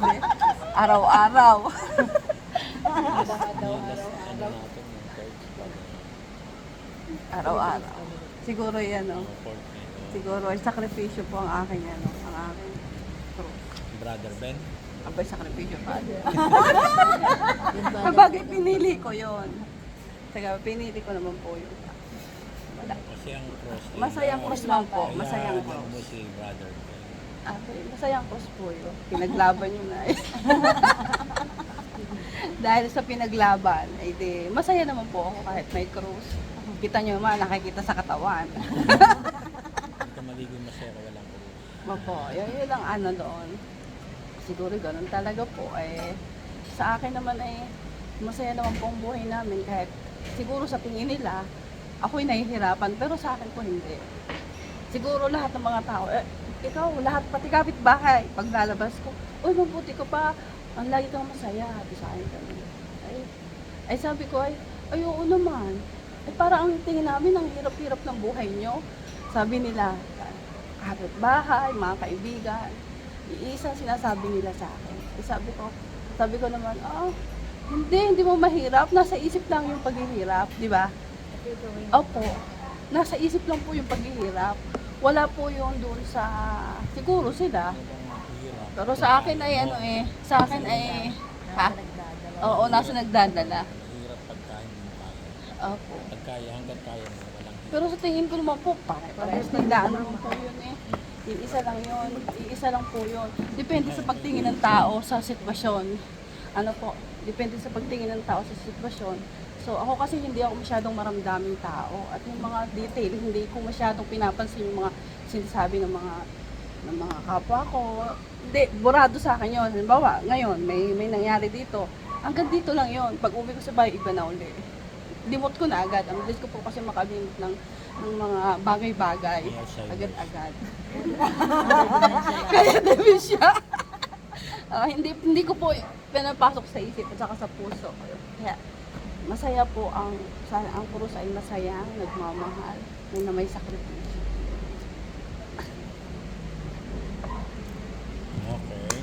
Grabe. Araw-araw. Araw-araw. Siguro yan, no? Siguro ay sakripisyo po ang aking, ang aking cross. Brother Ben. Abay, sakripisyo pa. Kapag pinili ko yon. Saka pinili ko naman po yun. Wala. Kasi ang cross. Masayang cross lang po. Kaya Masayang ano cross. mo si Brother Ben. Masayang cross po yun. Pinaglaban yun na eh. Dahil sa pinaglaban, ay di, masaya naman po ako kahit may cross. Kita nyo naman, nakikita sa katawan. Pagka maligoy masaya ka, walang cross. Opo, yun lang ano doon. Siguro ganun talaga po. Sa akin naman ay masaya naman po ang buhay namin kahit siguro sa tingin nila, ako'y nahihirapan, pero sa akin po hindi. Siguro lahat ng mga tao, ikaw, lahat, pati kapitbahay, pag lalabas ko, uy, mabuti ko pa, ang lagi kang masaya, happy sa akin kami. Ay sabi ko, ay oo naman. Parang ang tingin namin, ang hirap-hirap ng buhay nyo. Sabi nila, kapitbahay, mga kaibigan, iisa sinasabi nila sa akin. Sabi ko naman, hindi mo mahirap, nasa isip lang yung paghihirap, di ba? Opo, nasa isip lang po yung paghihirap. Wala po yung doon sa, siguro sila. Pero sa akin ay sa akin ay, oo, nasa nagdadala. Mahirap pagka hindi mo kaya. Opo. Pagkaya, hanggat kaya mo, walang hirap. Pero sa tingin ko naman po, parehas nagdaan naman po yun eh. Yung isa lang yun, iisa lang po yun. Depende sa pagtingin ng tao sa sitwasyon. Ano po, depende sa pagtingin ng tao sa sitwasyon. So ako kasi hindi ako masyadong maramdaming tao at yung mga detail, hindi ko masyadong pinapansin yung mga sinasabi ng mga kapwa ko. Hindi, burado sa akin yun. Halimbawa, ngayon, may nangyari dito. Hanggang dito lang yun. Pag uwi ko sa bahay, iba na uli. Limot ko na agad. Ang bilis ko po kasi makalimot ng mga bagay-bagay. Agad-agad. Kaya dementia. Hindi ko po pinapasok sa isip at saka sa puso. Kaya masaya po ang krus ay masaya, nagmamahal, na may sakripisyo.